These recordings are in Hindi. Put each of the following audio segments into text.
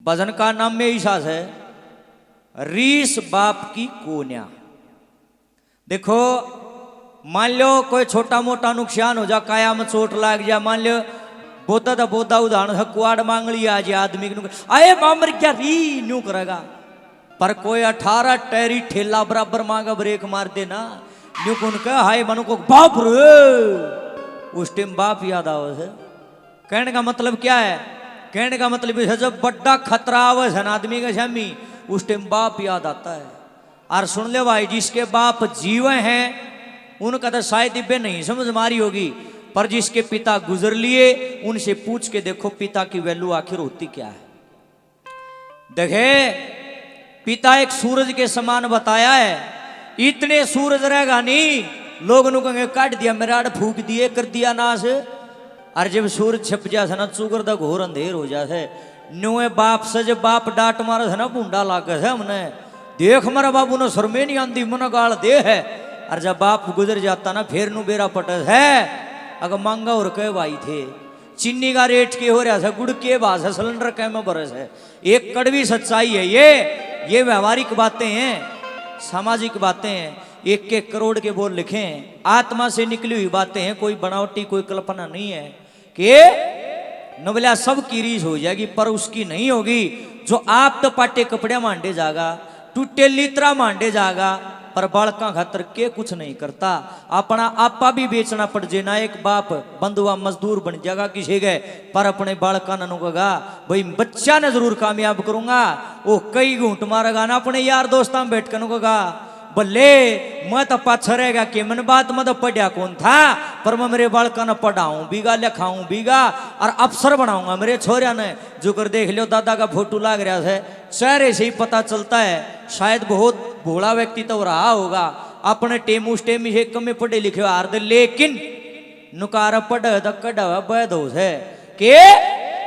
भजन का नाम में ईशा है रीस बाप की कोन्या। देखो मान लो कोई छोटा मोटा नुकसान हो जा, काया में चोट लाग जा, मान लो बोता था बोता उदाहरण है कुआड़ मांग लिया आज आदमी के आए मामर क्या री न्यू करेगा, पर कोई 18 टैरी ठेला बराबर मांगा ब्रेक मार देना न्यू कौन कह हाय मनु को बाप रे, उस टाइम बाप याद आवे है। कहने का मतलब क्या है, कहने का मतलब है जब बड़ा खतरा आवे है ना आदमी के सामने उस टाइम बाप याद आता है। और सुन ले भाई जिसके बाप जीवे हैं उनका तो शायद दिव्य नहीं समझ मारी होगी, पर जिसके पिता गुजर लिए उनसे पूछ के देखो पिता की वैल्यू आखिर होती क्या है। देखे पिता एक सूरज के समान बताया है, इतने सूरज रहेगा नहीं लोग कहेंगे काट दिया मेरा आड़ फूक दिए कर दिया नाश। और जब सूरज छिप जाए ना चुगर दा घोर अंधेर हो जाए नुए बाप से जब बाप डांट मारे है ना बूंडा लागे है हमने देख मेरा बाबू ने शर्मे नहीं आंदी मन गाल दे है। और जब बाप गुजर जाता ना फिर नु बेरा पटे है अगर मांगा और कह भाई थे चीनी का रेट के हो रहा है, गुड़ के बास है, सिलेंडर कै में बरस है। एक कड़वी सच्चाई है ये व्यवहारिक बातें हैं, सामाजिक बातें हैं, 1-1 करोड़ के बोल लिखे हैं, आत्मा से निकली हुई बातें हैं, कोई बनावटी कोई कल्पना नहीं है कि नवला सब की रीस हो जाएगी पर उसकी नहीं होगी। जो आप तो पाटे कपड़े मांडे जागा टूटे लीतरा मांडे जागा पर बालका खातर के कुछ नहीं करता, अपना आपा भी बेचना पड़ जेना। एक बाप बंधुआ मजदूर बन जाएगा किसी गए पर अपने बालका ननु कगा भाई बच्चा ने जरूर कामयाब करूंगा, वो कई घूंट मारेगा ना अपने यार दोस्ता में बैठ कर कगा बल्ले मैं तो पाछा रहेगा कि मन बात में तो पढ़िया कौन था पर मैं मेरे बालका ने पढ़ाऊं बीगा लिखाऊं बीगा और अफसर बनाऊंगा मेरे छोरिया ने। जो कर देख लो दादा का फोटो लाग रहा है चेहरे से ही पता चलता है शायद बहुत भोला व्यक्ति तो रहा होगा, अपने टेम उस टेम ही कम में पढ़े लिखे हार दे, लेकिन नुकारा पढ़ा तो कड़ा हुआ बैद हो है कि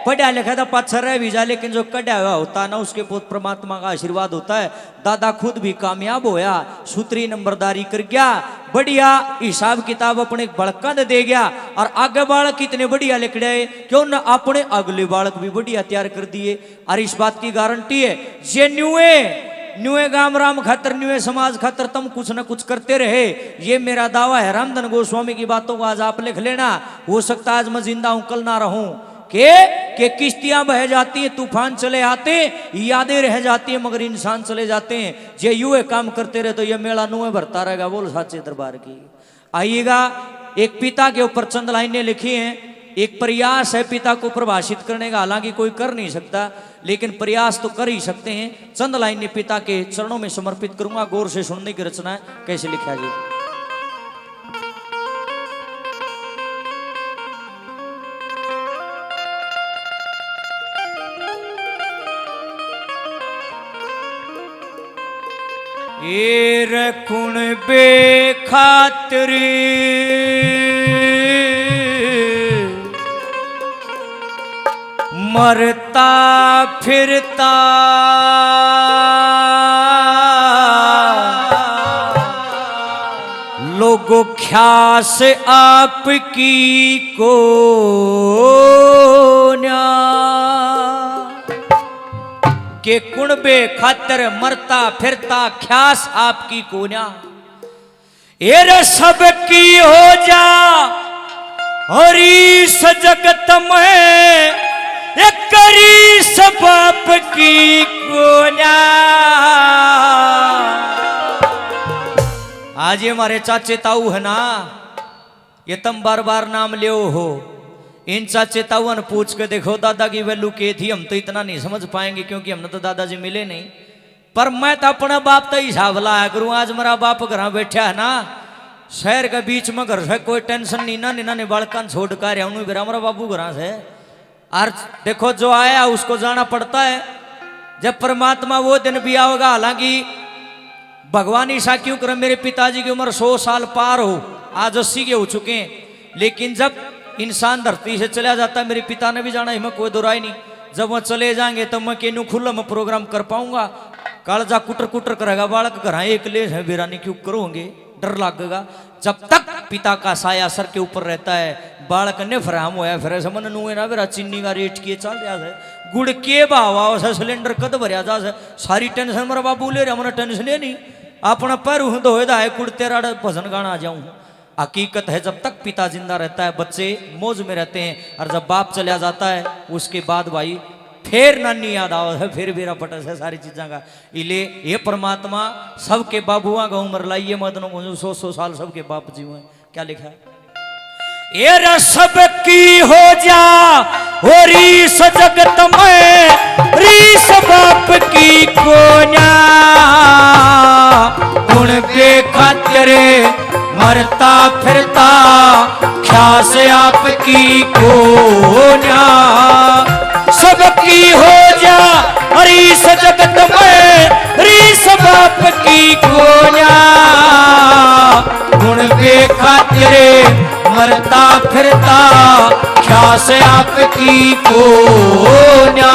पढ़ा लिखा था पत्थर रह भी जा, लेकिन जो कड़ा हुआ होता है ना उसके बहुत परमात्मा का आशीर्वाद होता है। दादा खुद भी कामयाब होया, सूत्री नंबरदारी कर गया, बढ़िया हिसाब किताब अपने बड़का ने दे गया और आगे बालक इतने बढ़िया लिख रहे क्यों ना अपने अगले बालक भी बढ़िया तैयार कर दिए। और इस बात की गारंटी है ये न्यूए गाम राम खातर न्यूए समाज खातर तुम कुछ न कुछ करते रहे, ये मेरा दावा है। रामधन गोस्वामी की बातों को आज आप लिख लेना, हो सकता है आज मैं जिंदा हूं कल ना रहूं के किश्तियां बह जाती हैं, तूफान चले आते हैं, यादें रह जाती हैं मगर इंसान चले जाते हैं। जे यूं काम करते रहे तो ये मेला नुए भरता रहेगा। बोल साचे दरबार की। आइएगा एक पिता के ऊपर चंद लाइनें लिखी हैं, एक प्रयास है पिता को प्रभाषित करने का, हालांकि कोई कर नहीं सकता लेकिन प्रयास तो कर ही सकते हैं। चंद लाइनें पिता के चरणों में समर्पित करूंगा, गौर से सुनने की रचना है। कैसे लिखा जी। ये रखुण बेखातरी मरता फिरता लोगों ख्यास आपकी को के कुणबे खातर मरता फिरता ख्यास आपकी कोन्या। एर सबकी हो जा हरी सजगत में एक करी सब आपकी कोन्या। आज ये हमारे चाचे ताऊ है ना, ये तुम बार बार नाम ले हो, इन चाचे ताऊ ने पूछ के देखो दादा की वैल्यू के थी। हम तो इतना नहीं समझ पाएंगे क्योंकि हमने तो दादाजी मिले नहीं, पर मैं तो अपना बाप तो हिसाब लाया करूं। आज मेरा बाप घर बैठा है ना शहर के बीच में, घर से कोई टेंशन नहीं ना, निना ने बालकान छोड़ कर मेरा बाबू घर से। और देखो जो आया उसको जाना पड़ता है, जब परमात्मा वो दिन भी आओगा। हालांकि भगवान ईसा क्यों कर, मेरे पिताजी की उम्र 100 साल पार हो, आज 80 के हो चुके हैं, लेकिन जब इंसान धरती से चला जाता है, मेरे पिता ने भी जाना है, मैं कोई दोराई नहीं। जब वह चले जाएंगे तब मैं केनू खुला में प्रोग्राम कर पाऊंगा। कालजा कुटर कुटर करेगा बालक घर एक ले है बेरानी क्यों करोगे, डर लगेगा। जब तक पिता का साया सर के ऊपर रहता है बालक ने फराम होया फिर समन नुए ना मेरा चीनी का रेट किए चल रहा है, गुड़ के भाव आओ से सिलेंडर कद भरिया जा से सारी टेंशन मेरा बाबू ले रहा, मैंने टेंशन है नहीं, अपना पैर तो होदा है कुड़ तेरा भजन गाना आ जाऊं। हकीकत है जब तक पिता जिंदा रहता है बच्चे मौज में रहते हैं, और जब बाप चला जाता है उसके बाद भाई फिर नानी याद आओ है, फिर बेरा पटस है सारी चीज़ों का। इले ये परमात्मा सबके बाबुआ का उम्र लाइए मदनों को 100 साल सबके बाप जी हुए। क्या लिखा है? ये सबकी हो जा हो रीस जगत में, रीस बाप की कोन्या, गुण पे खातिर मरता फिरता ख्यास आपकी कोन्या। सबकी हो जा रीस जगत में, रीस बाप की कोन्या, गुण पे खातिर मरता फिरता ख्यास आपकी कोन्या।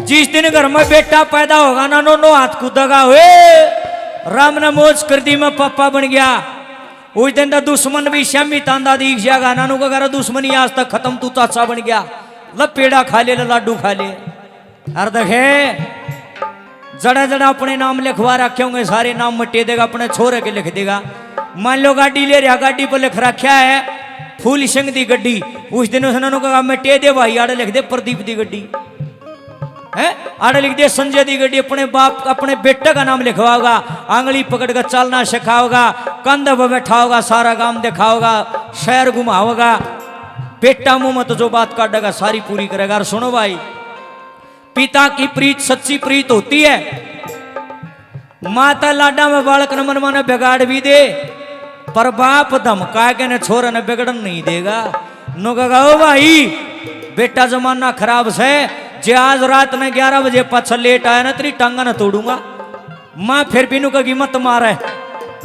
जिस दिन घर में बेटा पैदा होगा ना नो हाथ कूदेगा हुए, राम ने मौज कर दी मैं पापा बन गया। उस दिन का दुश्मन भी श्यामी तांदा दीख जाएगा, नानू का घर दुश्मनी आज तक खत्म, तू चाचा बन गया, ल पेड़ा खा ले लाडू खा ले। अरे देखे जड़ा जड़ा अपने नाम लिखवा रखे होंगे, सारे नाम मटे देगा, अपने छोरे के लिख देगा। मान लो गाड़ी ले रहा, गाड़ी पर लिख रखा है फूल सिंह दी गड्डी, उस दिन उसने कहा मटे दे भाई, आड़े लिख दे प्रदीप दी गड्डी है, आड़े लिख दे संजय दी गड्डी। अपने बाप अपने बेटे का नाम लिखवाओगा, आंगली पकड़ कर चलना सिखाओगा, कंधे पर बैठाओगा, सारा गांव दिखाओगा, शहर घुमाओगा। बेटा मुंह में तो जो बात काटेगा सारी पूरी करेगा। और सुनो भाई, पिता की प्रीत सच्ची प्रीत होती है। माता लाडा में बालक न मन माने बिगाड़ भी दे, पर बाप धमका के न छोरा ने बिगड़न नहीं देगा। नो कहा ओ भाई बेटा जमाना खराब से, जे आज रात में 11 बजे पाछा लेट आया ना तेरी टांगा न तोड़ूंगा। माँ फिर भी नुका की मत मारे,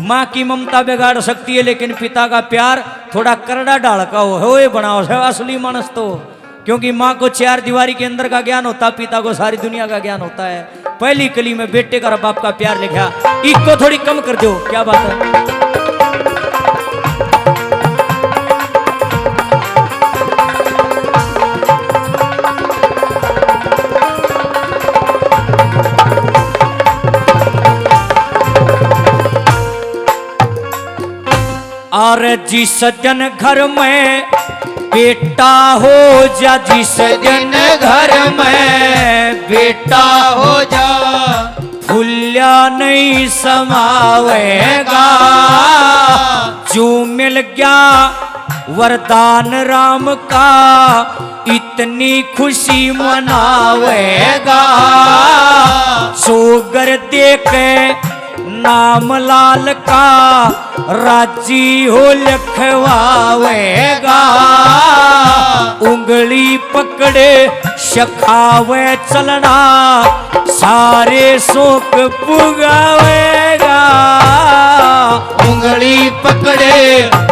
माँ की ममता बिगाड़ सकती है, लेकिन पिता का प्यार थोड़ा करड़ा डाल का हो ये बनाओ से असली मानस तो। क्योंकि माँ को 4 दीवारी के अंदर का ज्ञान होता, पिता को सारी दुनिया का ज्ञान होता है। पहली कली में बेटे का बाप का प्यार लिखा, इसको थोड़ी कम कर दो। क्या बात है? और जिस दिन घर में बेटा हो जा, जिस दिन घर में बेटा हो जा, फुल्ला नहीं समावेगा। जो मिल गया वरदान राम का, इतनी खुशी मनावेगा। सोगर देके नाम लाल का, राजी हो लिखवावेगा। उंगली पकड़े शखावे चलना, सारे शोक पुगावेगा। उंगली पकड़े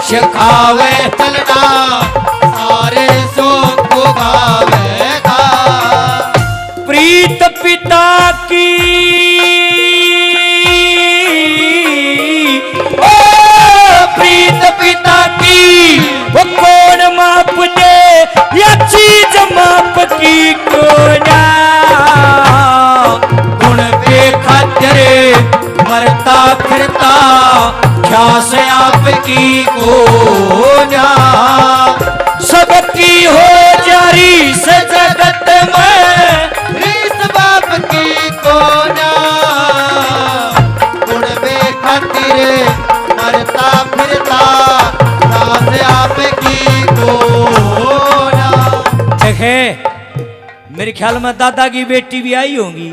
शखावे चलना, सारे शोक पुगावेगा। प्रीत पिता की पिता की वो कौन माप दे, या चीज माप की कोना। गुण पे खातिर मरता फिरता ख्यास आपकी कोना। सबकी हो जारी से जगत में, रीस बाप की कोना। गुण पे खातिर मरता फिरता ख्यास आपकी कोना। देखे मेरे ख्याल में दादा की बेटी भी आई होंगी,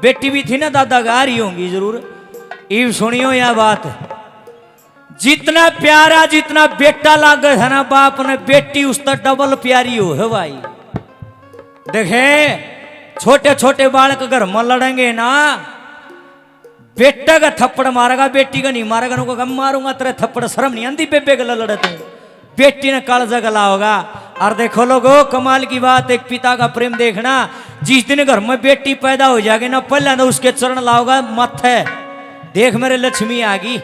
बेटी भी थी ना दादा का, आ रही होंगी जरूर। इव सुनियो यह बात, जितना प्यारा जितना बेटा लागे है ना बाप ने, बेटी उस तक डबल प्यारी हो है भाई। देखे छोटे छोटे बालक घर में लड़ेंगे ना, बेटा का थप्पड़ मारेगा, बेटी का नहीं मारेगा। नुको कम मारूंगा तेरे थप्पड़, शर्म नहीं आती बेबे गला लड़ते। बेटी ने कालजा गला होगा, और देखो लोगो कमाल की बात, एक पिता का प्रेम देखना। जिस दिन घर में बेटी पैदा हो जाएगी ना, पहले तो उसके चरण लाओगा माथे, देख मेरे लक्ष्मी आ गई।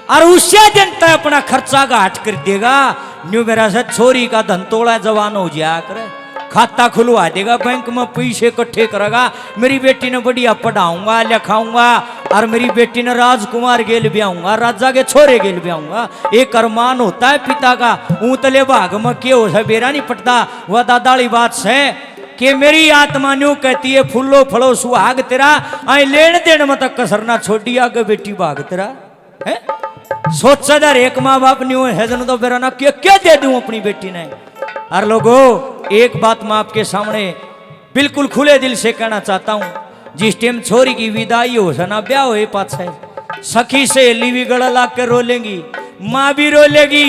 और उससे दिन तक अपना खर्चा घाट कर देगा। न्यू मेरा से छोरी का धन तोड़ा जवान हो जाया करे, खाता खुलवा देगा, बैंक में पैसे इकट्ठे करेगा। मेरी बेटी ने बढ़िया पढ़ाऊंगा लिखाऊंगा, और मेरी बेटी ने राजकुमार गेल ब्याऊंगा, राजा के छोरे गेल ब्याऊंगा। एक अरमान होता है पिता का, ऊतले भाग में के हो बेरा नहीं पटता। वह दादाली बात से कि मेरी आत्मा न्यू कहती है, फूलो फलो सुहाग तेरा, आई लेन देन में तक कसर ना छोड़ी, आगे बेटी भाग तेरा है। सोचा दर एक माँ बाप न्यू है जन तो बेरा ना क्या दे दूं अपनी बेटी ने। और लोगों एक बात मैं आपके सामने बिल्कुल खुले दिल से कहना चाहता हूं, जिस टाइम छोरी की विदाई हो सना ब्याह हो पाछे, सखी सहेली भी गला ला कर रो लेंगी, माँ भी रो लेगी,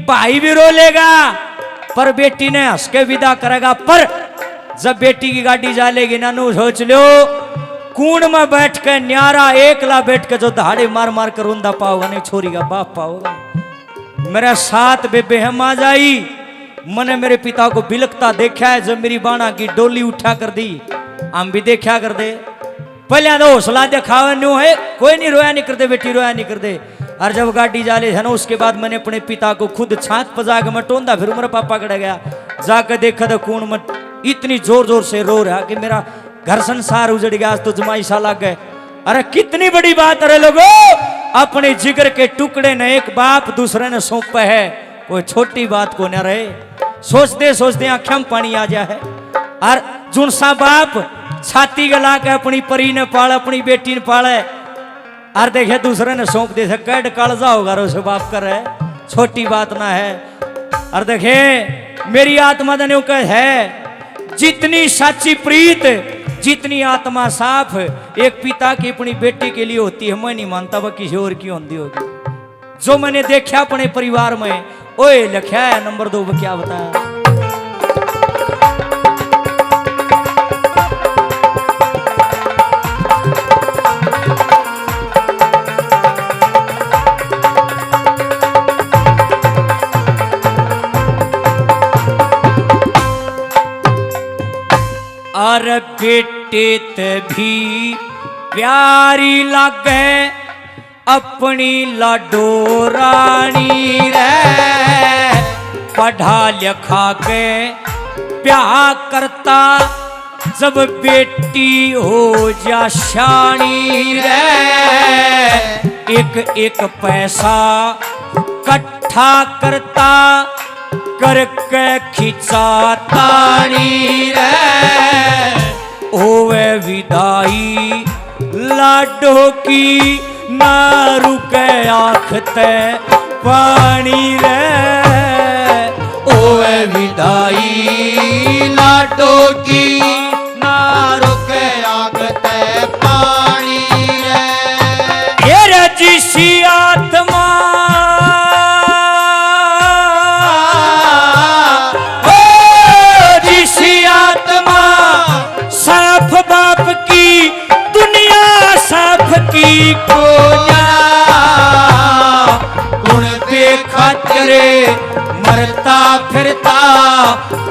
भाई भी रो लेगा, पर बेटी ने हंस के विदा करेगा। पर जब बेटी की गाड़ी जा लेगी ना, नू सोच लो कूण में बैठ के न्यारा एकला बैठ के जो दहाड़े मार मार कर रोंदा पाओगा, नहीं छोरी का बाप पाओगा। मेरा साथ बेबे है माँ जाई, मैंने मेरे पिता को बिलकता देखा है। जब मेरी बाणा की डोली उठा कर दी, हम भी देखा कर दे। पहले तो हौसला दिखावे न्यू है, कोई नहीं रोया नहीं करते, बेटी रोया नहीं करते। और जब गाड़ी जाले है ना, उसके बाद मैंने अपने पिता को खुद छात पजा के मैं टोंदा, फिर मेरा पापा कड़ा गया, जाकर देखा तो कौन मत इतनी जोर जोर से रो रहा कि मेरा घर संसार उजड़ गया, आज तो जमाई सा लग गए। अरे कितनी बड़ी बात है लोगों, अपने जिगर के टुकड़े ने एक बाप दूसरे ने सौंपा है, कोई छोटी बात को न रहे। सोचते सोचते आंखों में पानी आ जाए। और जुन सा बाप छाती गला के अपनी परी ने पाले, अपनी बेटी ने पाले, और देखे दूसरे ने सौंप दे, कैड कालजा होगा रो बाप कर है, छोटी बात ना है। और देखे मेरी आत्मा दने है, जितनी सच्ची प्रीत, जितनी आत्मा साफ एक पिता की अपनी बेटी के लिए होती है, मैं नहीं मानता वह किसी और की होती होगी। जो मैंने देखा अपने परिवार में, ओए लिखा है नंबर 2 वो क्या बताया। और बेटे भी प्यारी लागे अपनी लाडो रानी रे, पढ़ा लिखा के प्यार करता जब बेटी हो जा शानी रे, एक एक पैसा इकट्ठा करता करके खिंचा तानी रे, ओवे विदाई लाडो की ना रुके आँख ते पानी रे, ओवे विदाई लाडो की ना रुके आँख ते पानी रे। ये रजिसी आत्मा की कोना गुण देखा तेरे मरता फिरता,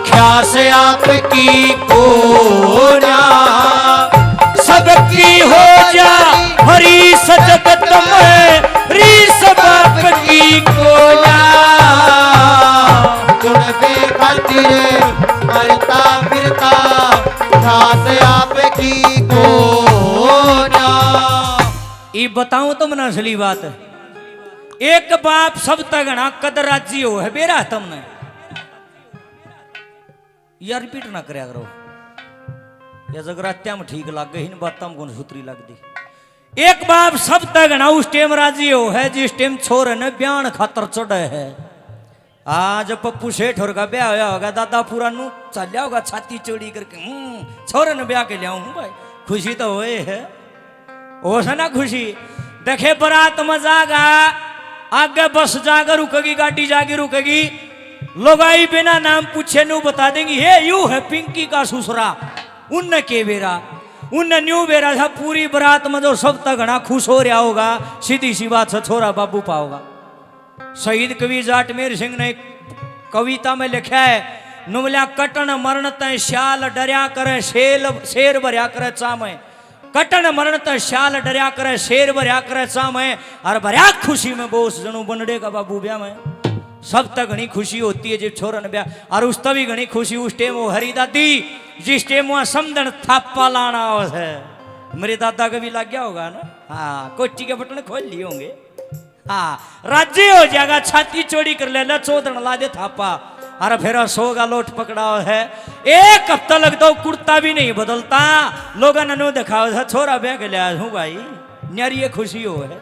ख्यास आपकी कोना सबकी हो जा हरी सजगत में, रीस बाप की कोना गुण देखा तेरे मरता फिरता, ख्यास आपकी कोना। ये बताऊं तो मना असली बात है, एक बाप सब तगड़ा कदर राजी हो है बेरा तुमने यार रिपीट ना करया करो, या जगरात्या में ठीक लग गई इन बातों में कौन सूत्री लग दी। एक बाप सब तगड़ा उस टाइम राजी हो है जिस टाइम छोरे ने ब्यान खातर चढ़े है। आज पप्पू सेठ और का ब्याह होया होगा, दादा पूरा नू चलिया होगा छाती चोड़ी करके, छोरे ने ब्याह के लिया हूं भाई, खुशी तो होए है, हो ना खुशी। देखे बरात मजागा, आगे बस जाकर रुकेगी, गाड़ी जाके रुकेगी, लोग आई बिना नाम पूछे नू बता देंगी हे यू है पिंकी का ससुरा, उनने के बेरा उनने न्यू बेरा था। पूरी बरात में जो सब तक घना खुश हो रहा होगा, सीधी सी बात से छोरा बाबू पाओगा। शहीद कवि जाटमेर सिंह ने कविता में लिखा है, नुमल्या कटन मरण तय श्याल डरिया करे शेर भरिया करे चामे कटन मरण तय श्याल डरिया करे शेर भरिया करे चामे और भरिया खुशी में बोस जनू बनडे का बाबू ब्याह में सब तक घनी खुशी होती है जब छोरन ब्याह और उस तभी घनी खुशी उस टेम वो हरी दादी जिस टेम वहां समदन थापा लाना है मेरे दादा का भी लग गया होगा ना। हाँ कोठी के बटन खोल लिए होंगे। हाँ राज्य हो जाएगा छाती चोड़ी कर ले चौधन ला दे थापा अरे फिर सोगा लोट पकड़ा है एक हफ्ता लगता कुर्ता भी नहीं बदलता लोगों ने दिखाओ था छोरा ब्याह के लिया हूँ भाई न्यारी खुशी हो है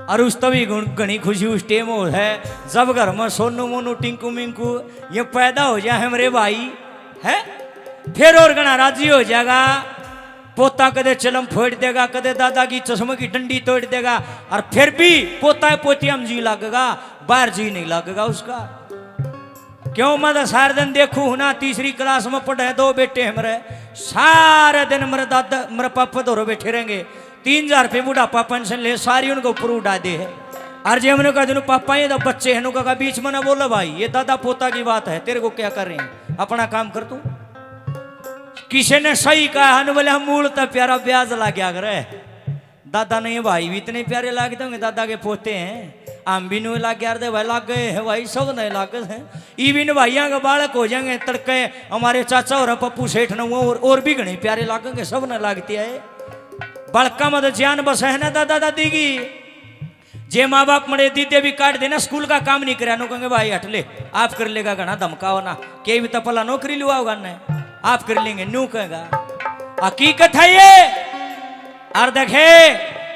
और उस तभी घनी खुशी उस टेम हो है जब घर में सोनू मोनू टिंकू मिंकू ये पैदा हो जाए हमारे भाई है फिर और घना राजी हो जाएगा पोता कदे चलम फोड़ देगा कदे दादा की चश्मे की डंडी तोड़ देगा और फिर भी पोता पोती हम जी लगेगा बाहर जी नहीं लगेगा उसका क्यों मैं सारे दिन देखू ना तीसरी क्लास में पढ़े दो बेटे हमारे सारे दिन मेरे दादा मेरे पापा दोनों बैठे रहेंगे 3,000 रुपये बुढ़ापा पेंशन ले सारी उनको ऊपर उड़ा दे है और जे हमने कहा पापा ये तो बच्चे हैं का बीच में ना बोलो भाई ये दादा पोता की बात है तेरे को क्या कर रहे हैं अपना काम कर तू किसी ने सही कहा हन बोले हम मूल तो प्यारा ब्याज ला क्या करे दादा नहीं भाई भी इतने प्यारे लागते होंगे दादा के पोते हैं हम भी नहीं लाग यार दे भाई लाग गए हैं भाई सब नहीं लागत हैं इविन भाइयों का बालक हो जाएंगे तड़के हमारे चाचा और पप्पू सेठ न और भी घने प्यारे लागेंगे सब न लागती है बड़का मत जान बस है ना दादा दादी की जे माँ बाप मरे दीदे भी काट देना स्कूल का काम नहीं करा नो कहेंगे भाई हट ले आप कर लेगा घना धमकाओ ना के भी तपला नौकरी लुआ होगा न आप कर लेंगे नू कहेगा हकीकत है ये और देखे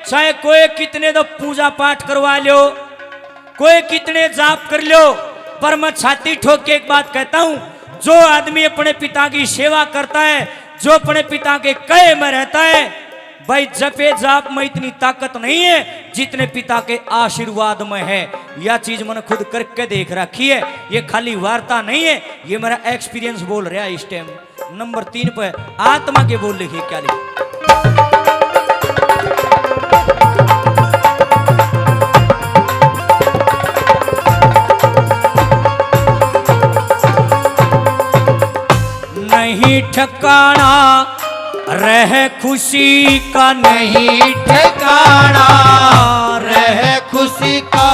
चाहे कोई कितने तो पूजा पाठ करवा लो कोई कितने जाप कर लो पर मैं छाती ठोक के एक बात कहता हूं जो आदमी अपने पिता की सेवा करता है जो अपने पिता के कहे में रहता है भाई जपे जाप में इतनी ताकत नहीं है जितने पिता के आशीर्वाद में है। यह चीज मैंने खुद करके देख रखी है ये खाली वार्ता नहीं है ये मेरा एक्सपीरियंस बोल रहा है इस टाइम। नंबर 3 पर आत्मा के बोल लिखिए क्या लिखे नहीं ठिकाना रह खुशी का नहीं ठिकाना रह खुशी का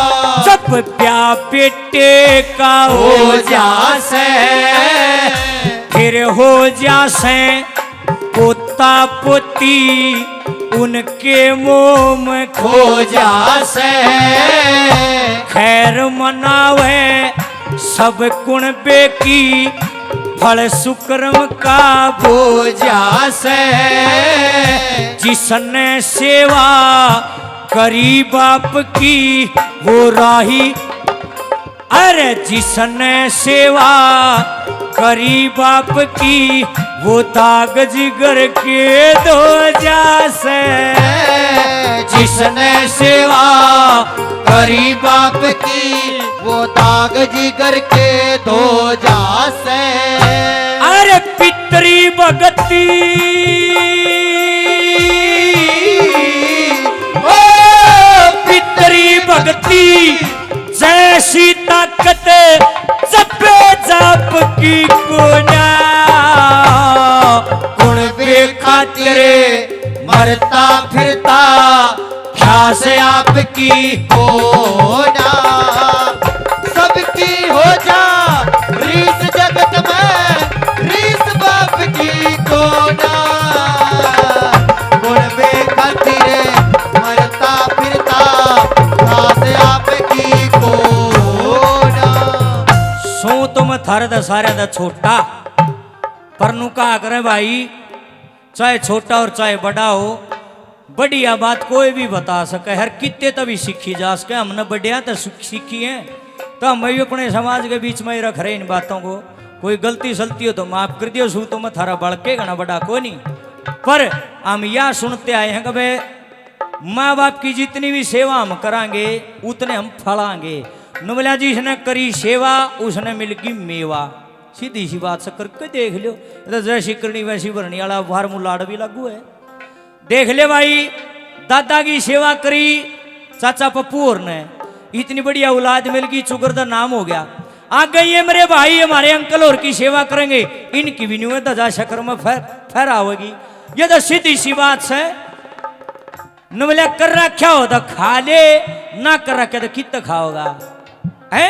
जब प्यार बेटे का हो जासे फिर हो जासे पोता पोती उनके मुंह में खो जासे खैर मनावे सब कुणबे की फल सुक्रम का पूजा से जिसने सेवा करी बाप की वो राही अरे जिसने सेवा करी बाप की वो दाग जिगर के दो जासे जिसने सेवा करी बाप की वो दाग जिगर के दो जासे अरे पितरी भगती ओ पितरी भगती जैसी ताकत जपे जाप की कोना गुण बेखातिरे मरता फिरता ख्यास आपकी होना सबकी हो जा रीस जगत में रीस बाप की कोना गुण बेखातिरे मरता फिरता ख्यास आपकी कोना सो तुम थारे दा सारे दा छोटा पर नु कहा करे भाई चाहे छोटा और चाहे बड़ा हो बढ़िया बात कोई भी बता सके हर कितने तभी सीखी जा सके हमने बढ़िया तो सीखी है तो हम भी अपने समाज के बीच में ही रख रहे इन बातों को कोई गलती सलती हो तो माफ कर दियो सू तो मैं थारा बड़के घना बड़ा को नहीं पर हम यह सुनते आए हैं कि भाई माँ बाप की जितनी भी सेवा हम करांगे उतने हम फलांगे नुमला जी इसने करी सेवा उसने मिलगी मेवा सीधी सी बात से करके देख लो तो जैसी करनी वैसी भरनी वाला फार्मूला भी लागू है। देख ले भाई दादा की सेवा करी चाचा पप्पू और ने इतनी बढ़िया औलाद मिल गई चुकर का नाम हो गया आ गई है मेरे भाई हमारे अंकल और की सेवा करेंगे, इनकी भी नहीं दजा शक्कर में फहरावेगी। ये तो सीधी सी बात है। नवले कर रखा हो तो खा ले, ना कर रखे तो कित खाओगा है।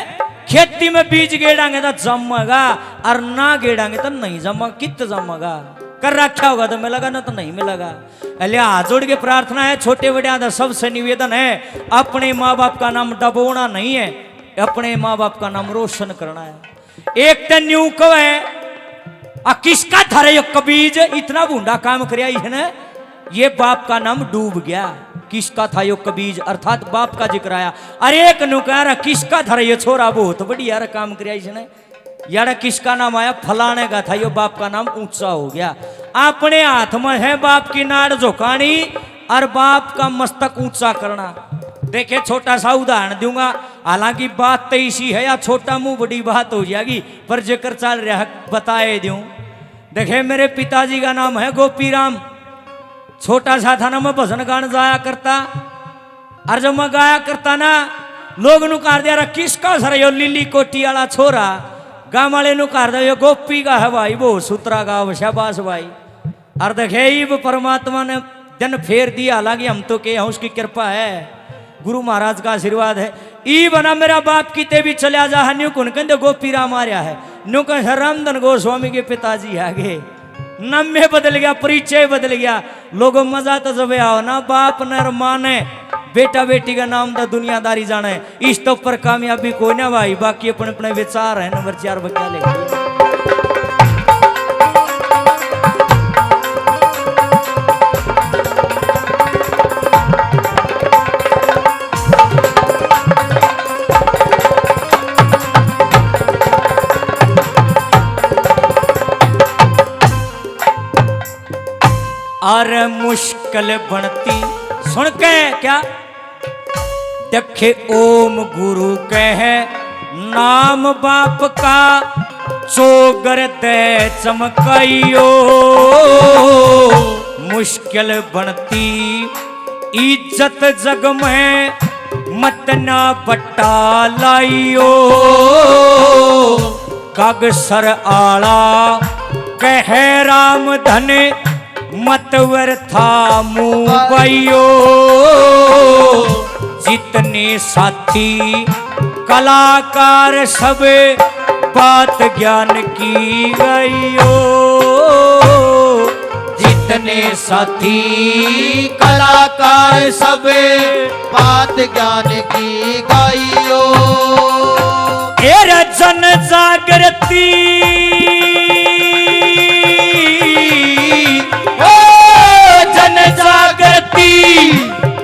खेती में बीज गेड़ांगे तो जमेगा और ना गेड़ांगे तो नहीं जमेगा, कित जमेगा। कर रखा होगा तो मिलेगा, ना तो नहीं मिलेगा। अलिया हाथ जोड़ के प्रार्थना है छोटे बड़े सबसे निवेदन है, अपने माँ बाप का नाम डबोना नहीं है, अपने माँ बाप का नाम रोशन करना है। एक तो न्यू को है आ किसका थारे यो कबीज इतना बूंदा काम कर है ना, ये बाप का नाम डूब गया। किसका था यो कबीज अर्थात बाप का जिक्र आया। अरे एक नुकारा किसका था ये छोरा बहुत बढ़िया काम कर इसने, यार किसका नाम आया फलाने का था, यो बाप का नाम ऊंचा हो गया। अपने हाथ में है बाप की नाड़ झुकानी और बाप का मस्तक ऊंचा करना। देखे छोटा सा उदाहरण दूंगा, हालांकि बात तो इसी है या छोटा मुंह बड़ी बात हो जाएगी, पर जिक्र चल रहा बताए दूं। देखे मेरे पिताजी का नाम है गोपी राम, छोटा सा था ना मैं भजन गान जाया करता, और जब मैं गाया करता ना लोग नु कार दिया किसका सर यो लिली कोटी वाला छोरा, गाँव वाले नु कार दिया गोपी का है भाई, वो सूत्रा का शाबाश भाई। और देखे परमात्मा ने दिन फेर दिया, हालांकि हम तो के उसकी कृपा है, गुरु महाराज का आशीर्वाद है। ई बना मेरा बाप की भी चलिया जा न्यू कुन कहते गोपी राम आ रहा है, न्यू कह रामधन गोस्वामी के पिताजी आगे नाम में बदल गया, परिचय बदल गया। लोगों मजा तो जब आओ ना, बाप न माँ ने बेटा बेटी का नाम तो दुनियादारी जाने, इस तो पर कामयाबी को ना भाई, बाकी अपने अपने विचार है। नंबर 4 बच्चा ले और मुश्किल बनती सुन के क्या देखे ओम गुरु कह नाम बाप का, चोगर दे चमकाइयो। मुश्किल बनती इज्जत जग में मत ना बट्टा लाइयो। कागसर आला कह राम धन मतवर था मुंबईयो। जितने साथी कलाकार सब बात ज्ञान की गईयो। जितने साथी कलाकार सब बात ज्ञान की गाइयो। एरा जन जागृति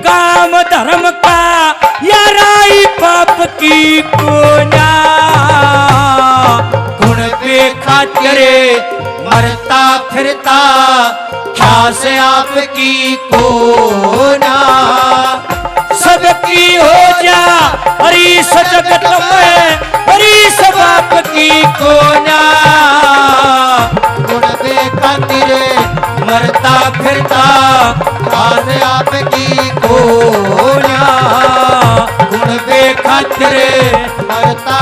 काम धर्म का याराई पाप की कोना। गुण पे खातिरे मरता फिरता ख्यास आपकी कोना। सबकी हो जा हरी सजगत में हरी सब आपकी कोना। गुण पे खातिरे मरता फिरता ख्यास आपकी कोना। गुण पे खातिर मरता